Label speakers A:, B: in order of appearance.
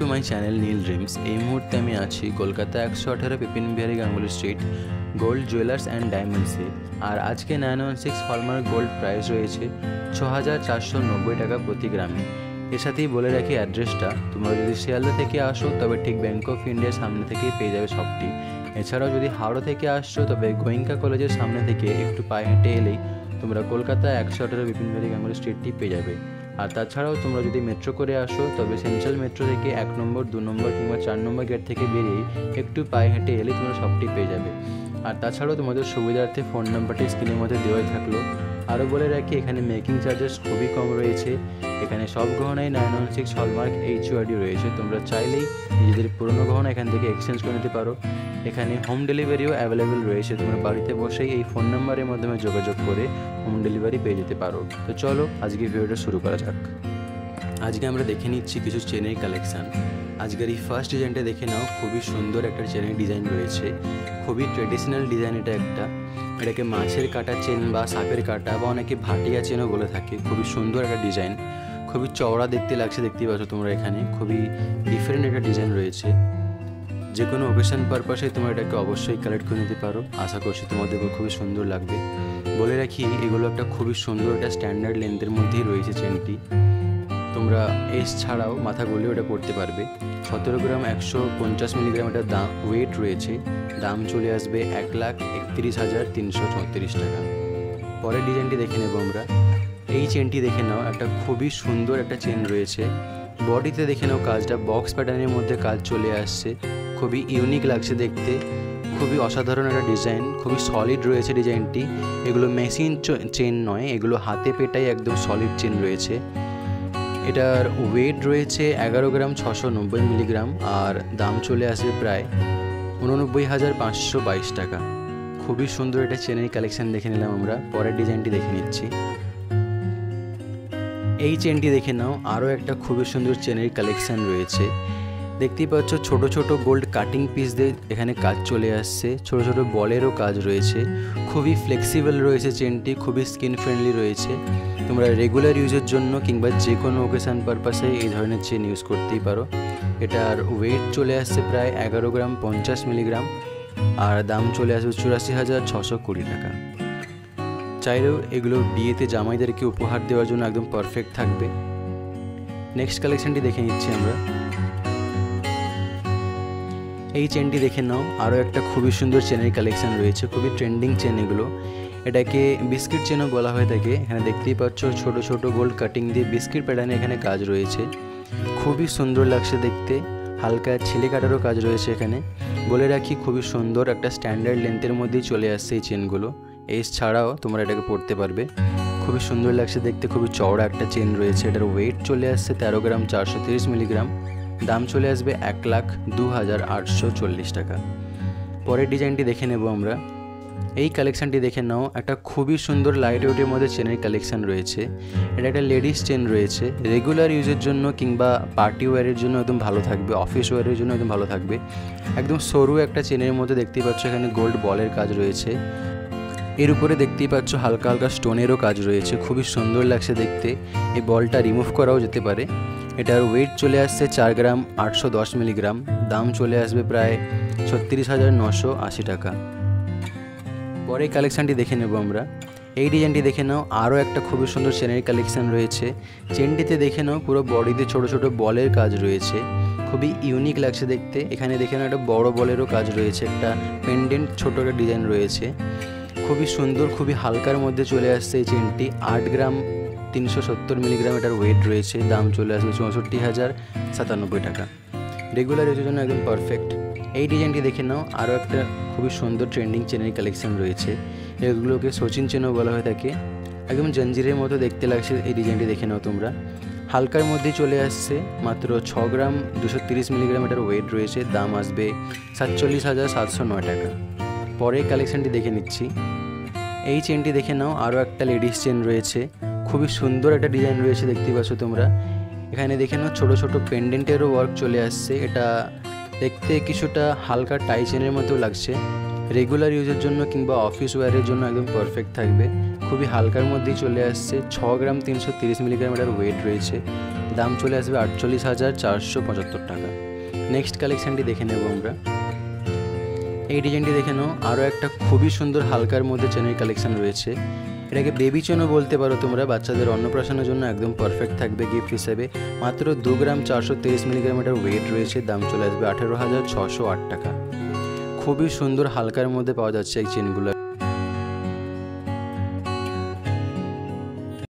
A: Two my channel Neel dreams. এই মুহূর্তে আমি আছি Kolkata 118 Bipin Bihari Ganguly street gold jewellers and ডায়মন্ডসে। আর আজকে 916 হলমার্ক গোল্ড প্রাইস রয়েছে 6490 টাকা প্রতি গ্রামে। এর সাথেই বলে রাখি অ্যাড্রেসটা, তোমরা যদি শিয়ালদা থেকে আসো তবে ঠিক ব্যাঙ্ক অফ ইন্ডিয়ার সামনে থেকেই পেয়ে যাবে শপটি। এছাড়াও যদি হাওড়া থেকে আসছো তবে গোয়েঙ্কা কলেজের সামনে থেকে একটু পায়ে হেঁটে এলেই তোমরা কলকাতা 118 বিপিন বিহারী গাঙ্গুলি স্ট্রিটটি পেয়ে যাবে। আর তাছাড়াও তোমরা যদি মেট্রো করে আসো তবে সেন্ট্রাল মেট্রো থেকে 1 নম্বর 2 নম্বর কিংবা 4 নম্বর গেট থেকে বেরিয়ে একটু পায়ে হেঁটে এলে তোমরা সবটি পেয়ে যাবে। আর তাছাড়াও তোমাদের সুবিধার্থে ফোন নাম্বারটি স্ক্রিনের মধ্যে দেওয়াই থাকলো। আরও বলে রাখি এখানে মেকিং চার্জেস খুবই কম রয়েছে। এখানে সব গহনায় 916 হলমার্ক HUID রয়েছে। তোমরা চাইলেই নিজেদের পুরনো গহনা এখান থেকে এক্সচেঞ্জ করে নিতে পারো। এখানে হোম ডেলিভারিও অ্যাভেলেবেল রয়েছে। তোমরা বাড়িতে বসেই এই ফোন নাম্বারের মাধ্যমে যোগাযোগ করে হোম ডেলিভারি পেয়ে যেতে পারো। তো চলো আজকে ভিডিওটা শুরু করা যাক। আজকে আমরা দেখে নিচ্ছি কিছু চেনের কালেকশান। আজকের এই ফার্স্ট ডিজাইনটা দেখে নাও, খুবই সুন্দর একটা চেনের ডিজাইন রয়েছে। খুবই ট্রেডিশনাল ডিজাইন এটাকে মাছের কাটা চেন বা সাপের কাটা বা অনেকে ভাটিয়া চেনও বলে থাকে। খুবই সুন্দর একটা ডিজাইন, খুবই চওড়া দেখতে লাগছে, দেখতেই পাচ্ছ তোমরা। এখানে খুবই ডিফারেন্ট একটা ডিজাইন রয়েছে। যে কোনো ওকেশন পারপাসে তোমরা এটাকে অবশ্যই কালেক্ট করে নিতে পারো। আশা করছি তোমাদের খুবই সুন্দর লাগবে। বলে রাখি এগুলো একটা খুবই সুন্দর একটা স্ট্যান্ডার্ড লেন্থের মধ্যেই রয়েছে চেনটি। তোমরা এস ছাড়াও মাথা গলিয়ে ওটা পড়তে পারবে। 17 গ্রাম 150 মিলিগ্রাম এটা দাম ওয়েট রয়েছে। দাম চলে আসবে 1,31,334 টাকা। পরের ডিজাইনটি দেখে নেব আমরা। এই চেনটি দেখে নাও, একটা খুবই সুন্দর একটা চেন রয়েছে। বডিতে দেখে নাও কাজটা বক্স প্যাটার্নের মধ্যে কাজ চলে আসছে। খুবই ইউনিক লাগছে দেখতে, খুবই অসাধারণ একটা ডিজাইন। খুবই সলিড রয়েছে ডিজাইনটি। এগুলো মেশিন চেন নয়, এগুলো হাতে পেটাই একদম সলিড চেন রয়েছে। এটার ওয়েট রয়েছে 11 গ্রাম 690 মিলিগ্রাম আর দাম চলে আসবে প্রায় 89,522 টাকা। খুবই সুন্দর একটা চেনের কালেকশান দেখে নিলাম আমরা। পরের ডিজাইনটি দেখে নিচ্ছি। এই চেনটি দেখে নাও, আরও একটা খুবই সুন্দর চেনের কালেকশান রয়েছে। দেখতেই পাচ্ছ ছোট ছোট গোল্ড কাটিং পিস দিয়ে এখানে কাজ চলে আসছে। ছোট ছোট বলেরও কাজ রয়েছে। খুবই ফ্লেক্সিবল রয়েছে চেনটি, খুবই স্কিন ফ্রেন্ডলি রয়েছে। তোমরা রেগুলার ইউজের জন্য কিংবা যে কোনো ওকেশান পারপাসে এই ধরনের চেন ইউজ করতেই পারো। এটার ওয়েট চলে আসছে প্রায় 11 গ্রাম 50 মিলিগ্রাম আর দাম চলে আসবে 84,620 টাকা। চাইলেও এগুলো বিয়েতে জামাইদেরকে উপহার দেওয়ার জন্য একদম পারফেক্ট থাকবে। নেক্সট কালেকশনটি দেখে নিচ্ছি আমরা। এই চেনটি দেখে নাও, আরও একটা খুবই সুন্দর চেনের কালেকশান রয়েছে। খুবই ট্রেন্ডিং চেন এগুলো। এটাকে বিস্কিট চেনও বলা হয়ে থাকে। এখানে দেখতেই পাচ্ছ ছোট ছোট গোল্ড কাটিং দিয়ে বিস্কিট প্যাটার্নে এখানে কাজ রয়েছে। খুবই সুন্দর লাগছে দেখতে। হালকা ছেলে কাটারও কাজ রয়েছে এখানে। বলে রাখি খুবই সুন্দর একটা স্ট্যান্ডার্ড লেন্থের মধ্যেই চলে আসছে এই চেনগুলো। এস ছাড়াও তোমরা এটাকে পরতে পারবে। খুবই সুন্দর লাগছে দেখতে, খুবই চওড়া একটা চেন রয়েছে। এটার ওয়েট চলে আসছে 13 গ্রাম 430 মিলিগ্রাম। দাম চলে আসবে 1,02,840 টাকা। পরের ডিজাইনটি দেখে নেব আমরা। এই কালেকশানটি দেখে নাও, একটা খুবই সুন্দর লাইট ওয়েটের মধ্যে চেনের কালেকশান রয়েছে। এটা একটা লেডিস চেন রয়েছে। রেগুলার ইউজের জন্য কিংবা পার্টি ওয়্যারের জন্য একদম ভালো থাকবে, অফিস ওয়্যারের জন্য একদম ভালো থাকবে। একদম সরু একটা চেনের মধ্যে দেখতেই পাচ্ছ এখানে গোল্ড বলের কাজ রয়েছে। এর উপরে দেখতেই পাচ্ছ হালকা হালকা স্টোনেরও কাজ রয়েছে। খুবই সুন্দর লাগছে দেখতে। এই বলটা রিমুভ করাও যেতে পারে। এটার ওয়েট চলে আসছে 4 গ্রাম 810 মিলিগ্রাম। দাম চলে আসবে প্রায় 36,980 টাকা। পরে এই কালেকশানটি দেখে নেব আমরা। এই ডিজাইনটি দেখে নাও, আরও একটা খুবই সুন্দর চেনের কালেকশান রয়েছে। চেনটিতে দেখে নাও পুরো বডিতে ছোট ছোট বলের কাজ রয়েছে। খুবই ইউনিক লাগছে দেখতে। এখানে দেখে নাও একটা বড় বলেরও কাজ রয়েছে। একটা পেন্ডেন্ট ছোট একটা ডিজাইন রয়েছে। খুবই সুন্দর, খুবই হালকার মধ্যে চলে আসছে এই চেনটি। 8 গ্রাম 370 মিলিগ্রাম এটার ওয়েট রয়েছে। দাম চলে আসবে 64,097 টাকা। রেগুলার ইউজের জন্য একদম পারফেক্ট। এই ডিজাইনটি দেখে নাও, আরও একটা খুবই সুন্দর ট্রেন্ডিং চেনের কালেকশান রয়েছে। এগুলোকে সচিন চেনও বলা হয়ে থাকে। একদম জঞ্জিরের মতো দেখতে লাগছে এই ডিজাইনটি দেখে নাও তোমরা। হালকার মধ্যে চলে আসছে। মাত্র 6 গ্রাম 230 মিলিগ্রাম এটার ওয়েট রয়েছে। দাম আসবে 47,709 টাকা। পরে কালেকশানটি দেখে নিচ্ছি। এই চেনটি দেখে নাও, আরও একটা লেডিস চেন রয়েছে। খুবই সুন্দর একটা ডিজাইন রয়েছে দেখতে পাচ্ছ তোমরা। এখানে দেখে নাও ছোটো ছোটো পেন্ডেন্টেরও ওয়ার্ক চলে আসছে। এটা দেখতে কিছুটা হালকা টাই চেনের মতো লাগছে। রেগুলার ইউজের জন্য কিংবা অফিস ওয়্যারের জন্য একদম পারফেক্ট থাকবে। খুবই হালকার মধ্যেই চলে আসছে। 6 গ্রাম 330 মিলিগ্রাম এটার ওয়েট রয়েছে। দাম চলে আসবে 48,475 টাকা। নেক্সট কালেকশানটি দেখে নেব আমরা। এই ডিজাইনটি দেখে নাও, আরও একটা খুবই সুন্দর হালকার মধ্যে চেনের কালেকশান রয়েছে। এটাকে বেবি চেনও বলতে পারো তোমরা, বাচ্চাদের অন্নপ্রাশনের জন্য একদম পারফেক্ট থাকবে গিফট হিসেবে। মাত্র 2 গ্রাম 423 মিলিগ্রাম এটার ওয়েট রয়েছে, দাম চলে আসবে 18,608 টাকা। খুবই সুন্দর হালকার মধ্যে পাওয়া যাচ্ছে এই চেনগুলো।